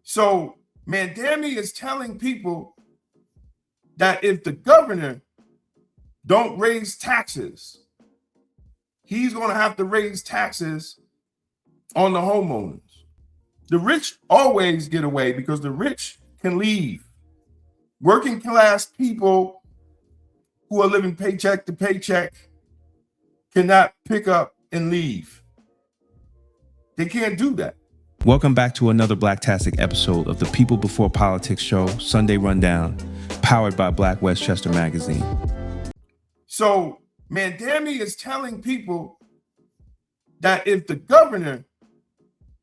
So Mamdani is telling people that if the governor don't raise taxes, he's going to have to raise taxes on the homeowners. The rich always get away because the rich can leave. Working class people who are living paycheck to paycheck cannot pick up and leave. They can't do that. Welcome back to another Blacktastic episode of the People Before Politics show, Sunday Rundown, powered by Black Westchester magazine. So Mamdani is telling people that if the governor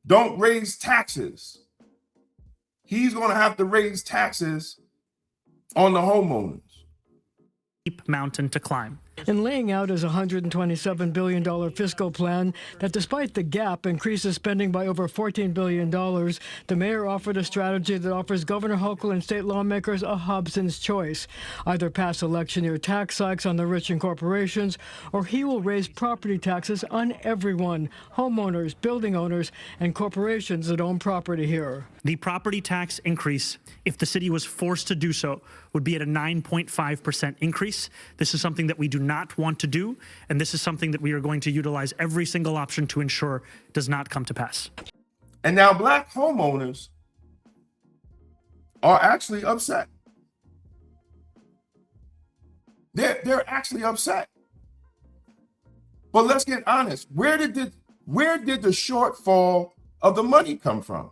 don't raise taxes, he's going to have to raise taxes on the homeowners. Steep mountain to climb. In laying out his $127 billion fiscal plan that, despite the gap, increases spending by over $14 billion, the mayor offered a strategy that offers Governor Hochul and state lawmakers a Hobson's choice. Either pass election year tax hikes on the rich and corporations, or he will raise property taxes on everyone, homeowners, building owners, and corporations that own property here. The property tax increase, if the city was forced to do so, would be at a 9.5% increase. This is something that we do not want to do, and this is something that we are going to utilize every single option to ensure does not come to pass. And now Black homeowners are actually upset. They're actually upset. But let's get honest. Where did the shortfall of the money come from?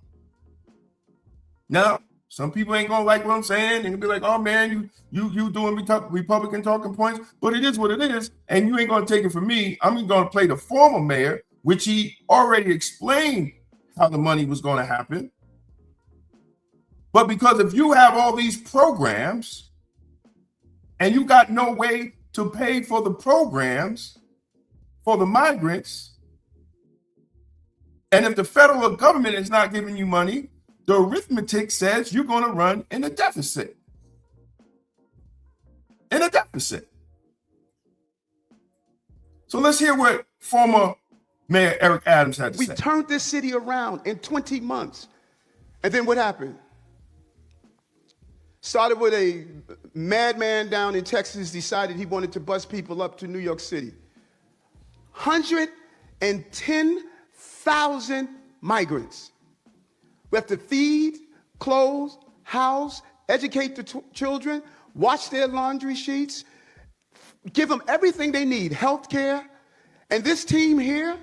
Now, some people ain't gonna like what I'm saying. They're gonna be like, "Oh man, you doing Republican talking points," but it is what it is, and you ain't gonna take it from me. I'm gonna play the former mayor, which he already explained how the money was gonna happen. But because if you have all these programs and you got no way to pay for the programs for the migrants, and if the federal government is not giving you money, the arithmetic says you're going to run in a deficit. So let's hear what former Mayor Eric Adams had to say. We turned this city around in 20 months. And then what happened? Started with a madman down in Texas, decided he wanted to bus people up to New York City. 110,000 migrants. We have to feed, clothe, house, educate the children, wash their laundry sheets, give them everything they need, health care. And this team here,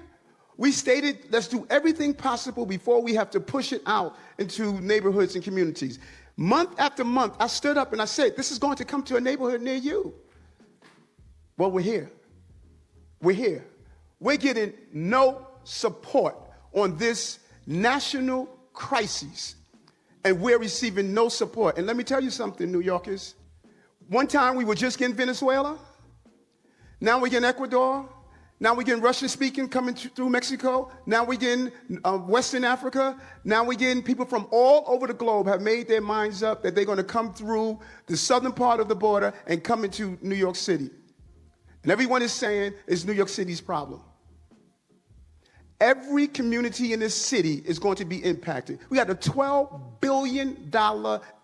we stated, let's do everything possible before we have to push it out into neighborhoods and communities. Month after month, I stood up and I said, this is going to come to a neighborhood near you. Well, we're here. We're here. We're getting no support on this national crises, and we're receiving no support. And let me tell you something, New Yorkers. One time we were just getting Venezuela. Now we're getting Ecuador. Now we're getting Russian-speaking coming through Mexico. Now we're getting Western Africa. Now we're getting people from all over the globe have made their minds up that they're going to come through the southern part of the border and come into New York City. And everyone is saying it's New York City's problem. Every community in this city is going to be impacted. We got a $12 billion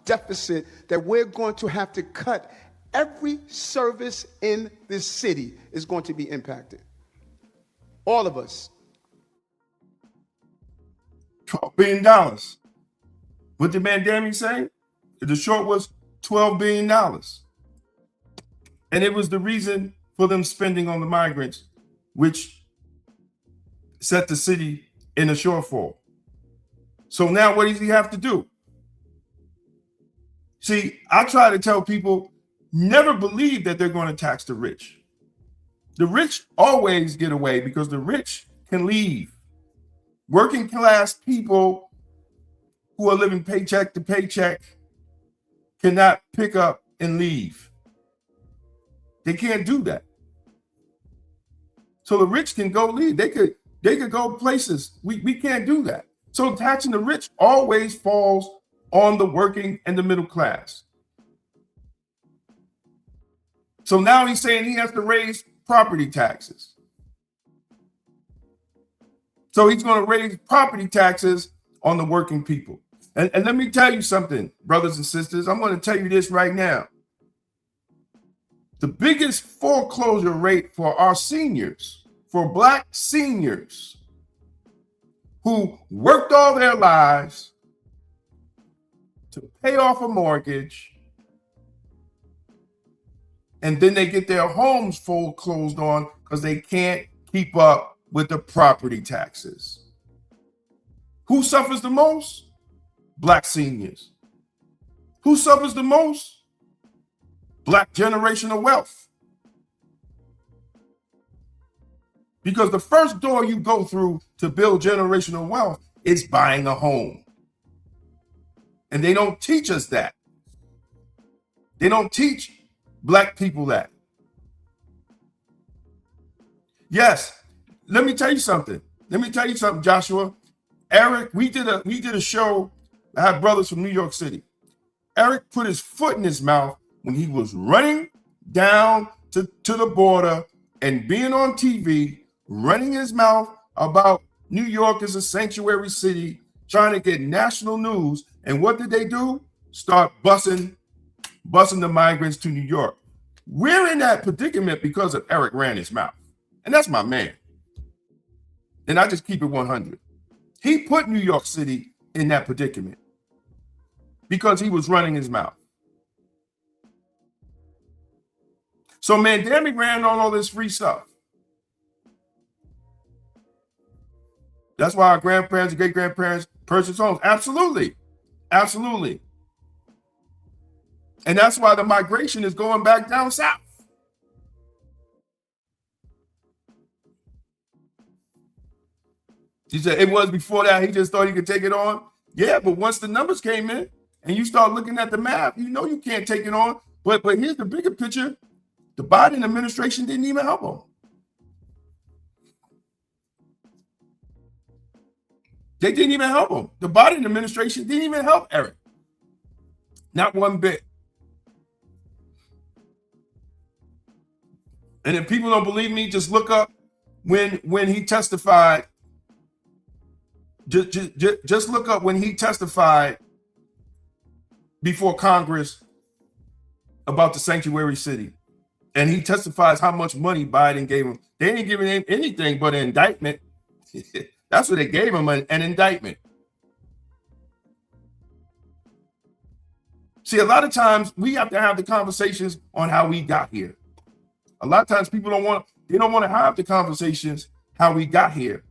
deficit that we're going to have to cut. Every service in this city is going to be impacted. All of us. $12 billion. What did Mamdani say? The short was $12 billion. And it was the reason for them spending on the migrants, which set the city in a shortfall. So now what does he have to do? See, I try to tell people, never believe that they're going to tax the rich. The rich always get away because the rich can leave. Working class people who are living paycheck to paycheck cannot pick up and leave. They can't do that. So the rich can go leave. They could go places. We can't do that. So taxing the rich always falls on the working and the middle class. So now he's saying he has to raise property taxes. So he's going to raise property taxes on the working people. And let me tell you something, brothers and sisters. I'm going to tell you this right now. The biggest foreclosure rate for our seniors, for Black seniors who worked all their lives to pay off a mortgage, and then they get their homes foreclosed on because they can't keep up with the property taxes. Who suffers the most? Black seniors. Who suffers the most? Black generational wealth. Because the first door you go through to build generational wealth is buying a home. And they don't teach us that. They don't teach Black people that. Yes, let me tell you something. Joshua. Eric, we did a show. I have brothers from New York City. Eric put his foot in his mouth when he was running down to the border and being on TV, running his mouth about New York as a sanctuary city, trying to get national news. And what did they do? Start busing the migrants to New York. We're in that predicament because of Eric ran his mouth. And that's my man. And I just keep it 100. He put New York City in that predicament because he was running his mouth. So Mamdani ran on all this free stuff. That's why our grandparents and great-grandparents purchased homes. Absolutely. Absolutely. And that's why the migration is going back down south. He said it was before that. He just thought he could take it on. Yeah, but once the numbers came in and you start looking at the map, you know you can't take it on. But here's the bigger picture. The Biden administration didn't even help him. They didn't even help him. The Biden administration didn't even help Eric. Not one bit. And if people don't believe me, just look up when he testified. Just look up when he testified before Congress about the sanctuary city. And he testifies how much money Biden gave him. They didn't give him anything but an indictment. That's what they gave him, an indictment. See, a lot of times we have to have the conversations on how we got here. A lot of times people don't want to have the conversations how we got here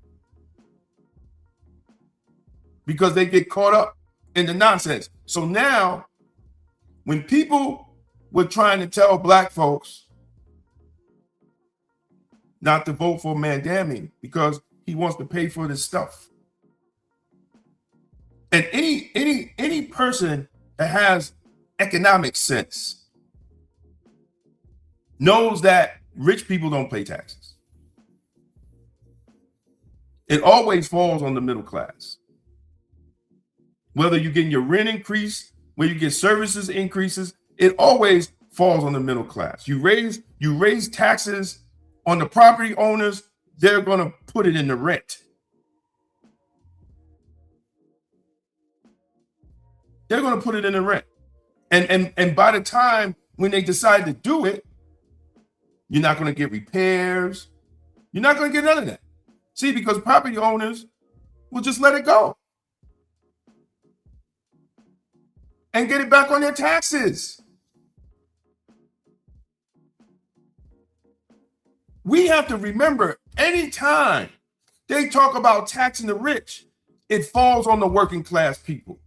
because they get caught up in the nonsense. So now when people were trying to tell Black folks not to vote for Mamdani because he wants to pay for this stuff. And any person that has economic sense knows that rich people don't pay taxes. It always falls on the middle class. Whether you're getting your rent increase, whether you get services increases, it always falls on the middle class. You raise taxes on the property owners, they're going to put it in the rent. They're going to put it in the rent. And by the time when they decide to do it, you're not going to get repairs. You're not going to get none of that. See, because property owners will just let it go and get it back on their taxes. We have to remember, anytime they talk about taxing the rich, it falls on the working class people.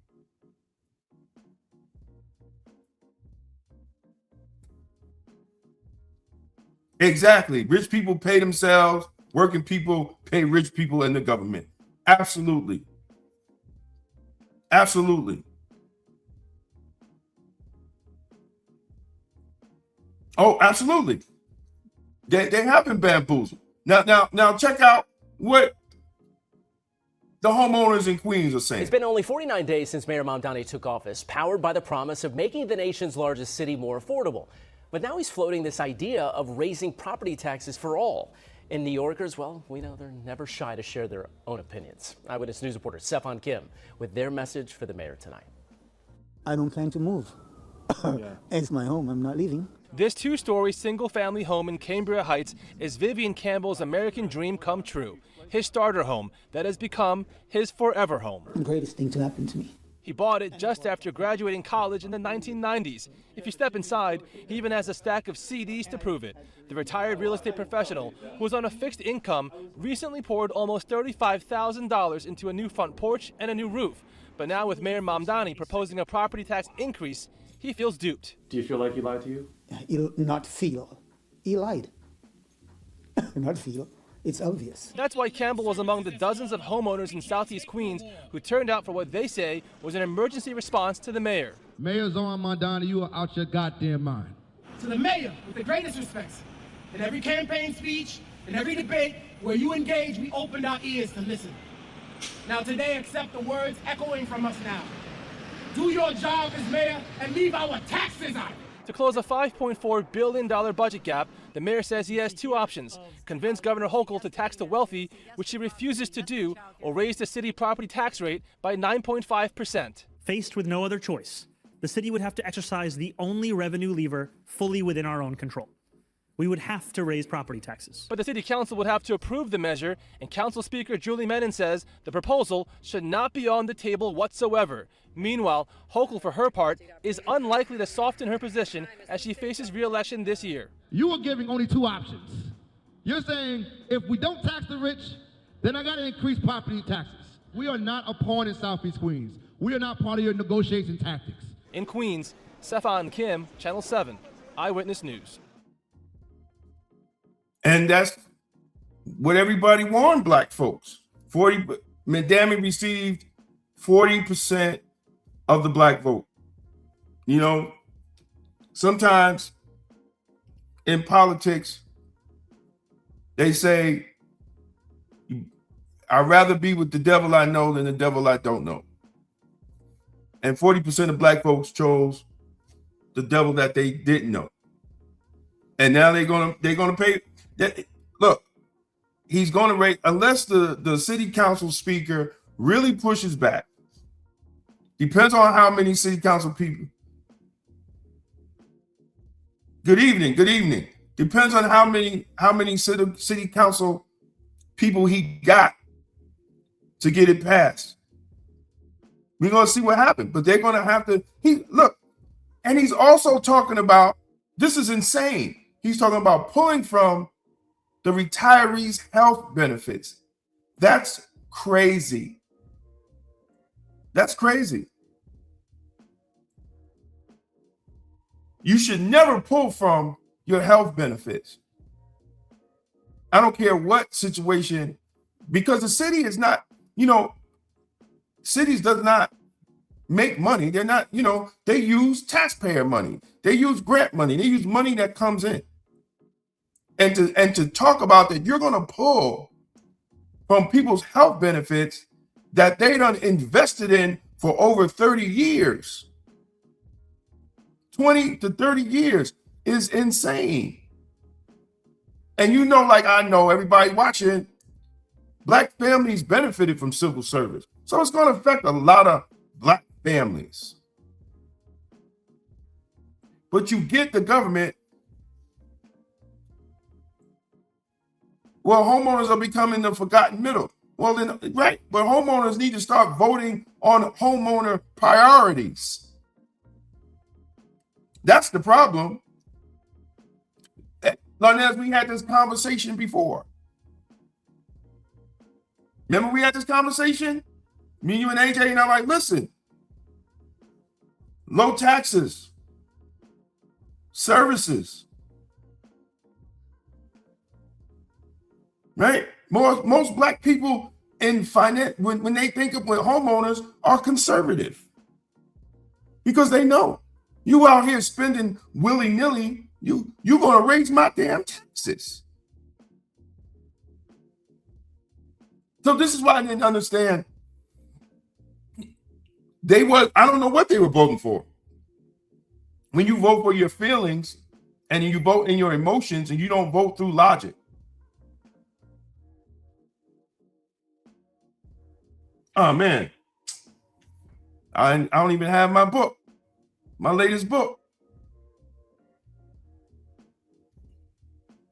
Exactly. Rich people pay themselves. Working people pay rich people in the government. Absolutely. Absolutely. Oh, absolutely. They have been bamboozled. Now check out what the homeowners in Queens are saying. It's been only 49 days since Mayor Mamdani took office, powered by the promise of making the nation's largest city more affordable. But now he's floating this idea of raising property taxes for all. And New Yorkers, well, we know they're never shy to share their own opinions. Eyewitness News reporter Stefan Kim with their message for the mayor tonight. I don't plan to move. It's my home. I'm not leaving. This two-story single-family home in Cambria Heights is Vivian Campbell's American dream come true. His starter home that has become his forever home. The greatest thing to happen to me. He bought it just after graduating college in the 1990s. If you step inside, he even has a stack of CDs to prove it. The retired real estate professional, who was on a fixed income, recently poured almost $35,000 into a new front porch and a new roof. But now with Mayor Mamdani proposing a property tax increase, he feels duped. Do you feel like he lied to you? He'll not feel. He lied. Not feel. It's obvious. That's why Campbell was among the dozens of homeowners in Southeast Queens who turned out for what they say was an emergency response to the mayor. Mayor Zoran Mamdani, you are out your goddamn mind. To the mayor, with the greatest respect, in every campaign speech, in every debate where you engage, we opened our ears to listen. Now today, accept the words echoing from us now. Do your job as mayor and leave our taxes out. To close a $5.4 billion budget gap, the mayor says he has two options: convince Governor Hochul to tax the wealthy, which he refuses to do, or raise the city property tax rate by 9.5%. Faced with no other choice, the city would have to exercise the only revenue lever fully within our own control. We would have to raise property taxes. But the city council would have to approve the measure, and council speaker Julie Menon says the proposal should not be on the table whatsoever. Meanwhile, Hochul, for her part, is unlikely to soften her position as she faces re-election this year. You are giving only two options. You're saying if we don't tax the rich, then I got to increase property taxes. We are not a pawn in Southeast Queens. We are not part of your negotiation tactics. In Queens, Stefan Kim, Channel 7, Eyewitness News. And that's what everybody warned black folks. Mamdani received 40% of the black vote. You know, sometimes in politics, they say, I'd rather be with the devil I know than the devil I don't know. And 40% of black folks chose the devil that they didn't know. And now they're gonna pay. Look, he's gonna rate, unless the city council speaker really pushes back. Depends on how many city council people. Good evening, good evening. Depends on how many city council people he got to get it passed. We're gonna see what happens, but they're gonna have to. And he's also talking about, this is insane. He's talking about pulling from the retirees' health benefits. That's crazy. That's crazy. You should never pull from your health benefits. I don't care what situation, because the city is not, cities does not make money. They're not, they use taxpayer money. They use grant money. They use money that comes in. And to talk about that, you're going to pull from people's health benefits that they done invested in for over 30 years. 20 to 30 years is insane. And like I know, everybody watching, black families benefited from civil service. So it's going to affect a lot of black families. But you get the government. Well, homeowners are becoming the forgotten middle. Well, then, right. But homeowners need to start voting on homeowner priorities. That's the problem. Larnez, we had this conversation before. Remember we had this conversation? Me, you, and AJ, and I'm like, listen, low taxes, services, right? Most black people in finance, when they think of homeowners, are conservative because they know you out here spending willy-nilly, you're gonna raise my damn taxes. So this is why I didn't understand. I don't know what they were voting for. When you vote for your feelings and you vote in your emotions and you don't vote through logic. Oh man, I don't even have my book, my latest book.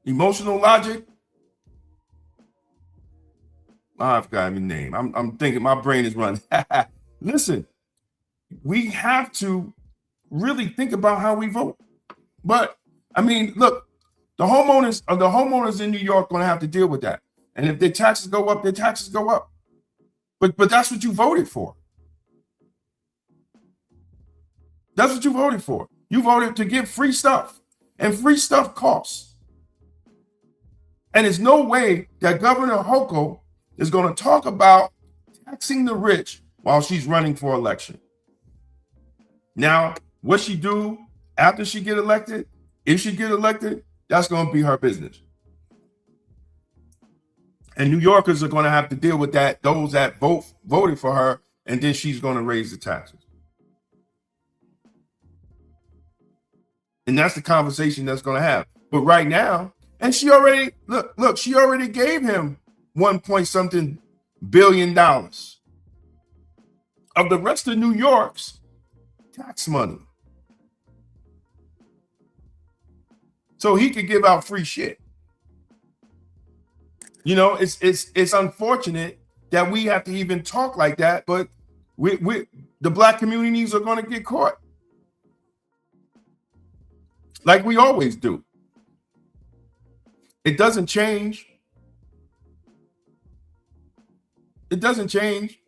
Emotional Logic. I forgot his name. I'm thinking my brain is running. Listen, we have to really think about how we vote. But I mean, look, the homeowners in New York going to have to deal with that. And if their taxes go up, their taxes go up. But that's what you voted for. That's what you voted for. You voted to give free stuff, and free stuff costs. And there's no way that Governor Hochul is going to talk about taxing the rich while she's running for election. Now, what she do after she get elected, if she get elected, that's going to be her business. And New Yorkers are going to have to deal with that, those that voted for her, and then she's going to raise the taxes. And that's the conversation that's going to have. But right now, and she already, look, she already gave him $1.something billion of the rest of New York's tax money. So he could give out free shit. You know, it's unfortunate that we have to even talk like that, but we the black communities are going to get caught. Like we always do. It doesn't change. It doesn't change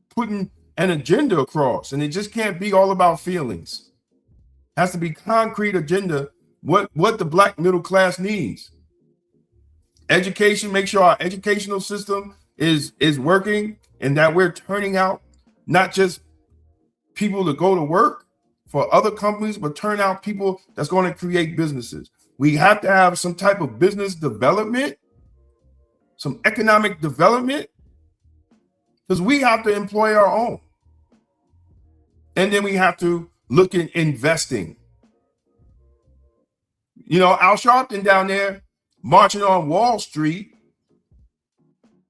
putting an agenda across, and it just can't be all about feelings. It has to be concrete agenda, what the black middle class needs. Education, make sure our educational system is working, and that we're turning out not just people to go to work for other companies, but turn out people that's going to create businesses. We have to have some type of business development, some economic development, because we have to employ our own. And then we have to look at investing. You know, Al Sharpton down there marching on Wall Street,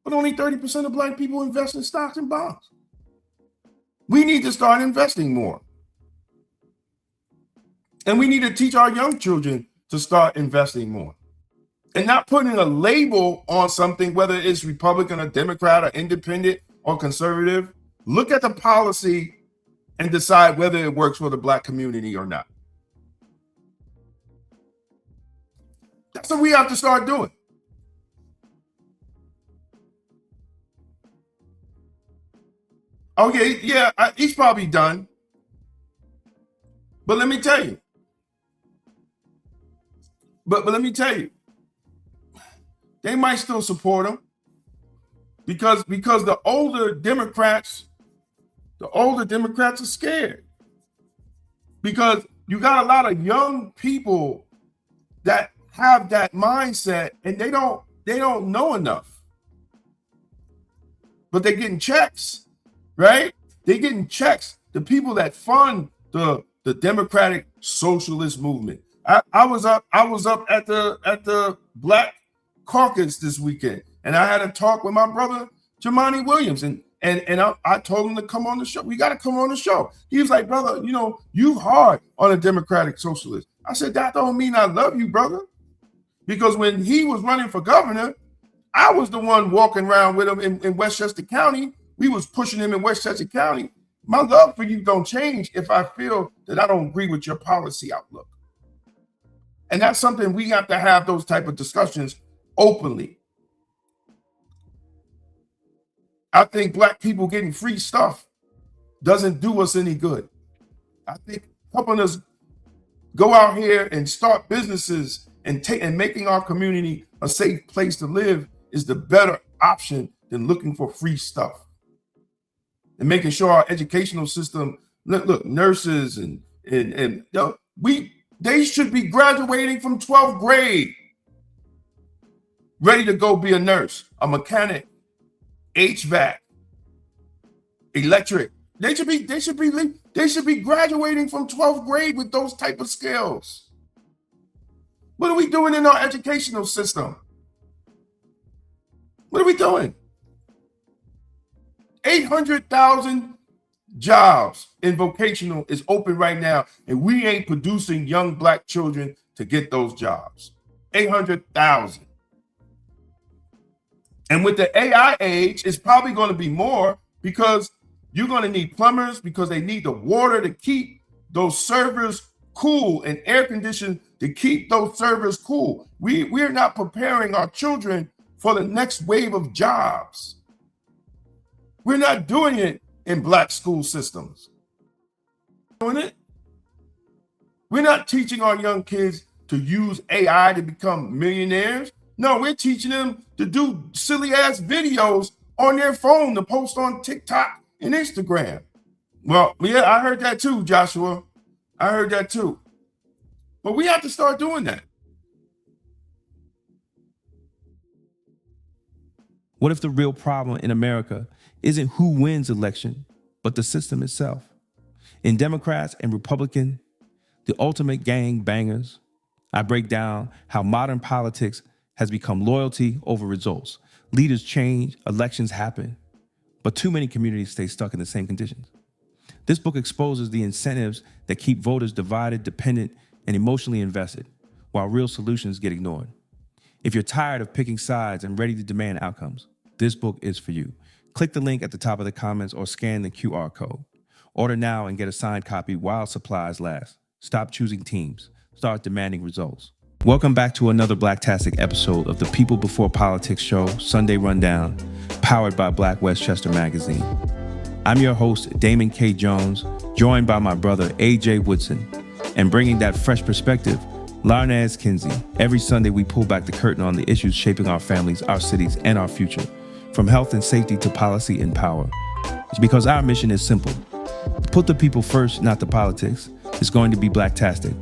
but only 30% of black people invest in stocks and bonds. We need to start investing more. And we need to teach our young children to start investing more. And not putting a label on something, whether it's Republican or Democrat or independent or conservative. Look at the policy and decide whether it works for the black community or not. That's what we have to start doing. Okay, yeah, he's probably done. But let me tell you. But let me tell you, they might still support him because the older Democrats are scared, because you got a lot of young people that have that mindset, and they don't know enough, but they're getting checks, right? They're getting checks. The people that fund the Democratic Socialist movement. I was up at the Black Caucus this weekend, and I had a talk with my brother Jamani Williams, and I told him to come on the show. We got to come on the show. He was like, brother, you know, you hard on a Democratic Socialist. I said, that don't mean I love you, brother, because when he was running for governor, I was the one walking around with him in Westchester County. We was pushing him in Westchester County. My love for you don't change if I feel that I don't agree with your policy outlook. And that's something we have to have, those type of discussions openly. I think black people getting free stuff doesn't do us any good. I think helping us go out here and start businesses and making our community a safe place to live is the better option than looking for free stuff. And making sure our educational system, look, nurses and they should be graduating from 12th grade, ready to go be a nurse, a mechanic, HVAC, electric. They should be graduating from 12th grade with those type of skills. What are we doing in our educational system? What are we doing? 800,000 jobs in vocational is open right now, and we ain't producing young black children to get those jobs. 800,000. And with the AI age, it's probably going to be more because you're going to need plumbers because they need the water to keep those servers cool and air conditioned to keep those servers cool. We're not preparing our children for the next wave of jobs. We're not doing it in black school systems. Doing it. We're not teaching our young kids to use AI to become millionaires. No, we're teaching them to do silly ass videos on their phone to post on TikTok and Instagram. Well, yeah, I heard that too, Joshua. I heard that too. But we have to start doing that. What if the real problem in America isn't who wins election, but the system itself? In Democrats and Republicans, the ultimate gang bangers, I break down how modern politics has become loyalty over results. Leaders change, elections happen, but too many communities stay stuck in the same conditions. This book exposes the incentives that keep voters divided, dependent, and emotionally invested, while real solutions get ignored. If you're tired of picking sides and ready to demand outcomes, this book is for you. Click the link at the top of the comments or scan the QR code. Order now and get a signed copy while supplies last. Stop choosing teams. Start demanding results. Welcome back to another Blacktastic episode of the People Before Politics show, Sunday Rundown, powered by Black Westchester Magazine. I'm your host, Damon K. Jones, joined by my brother, AJ Woodson, and bringing that fresh perspective, Larnaz Kinsey. Every Sunday, we pull back the curtain on the issues shaping our families, our cities, and our future, from health and safety to policy and power. It's because our mission is simple. Put the people first, not the politics. It's going to be Blacktastic.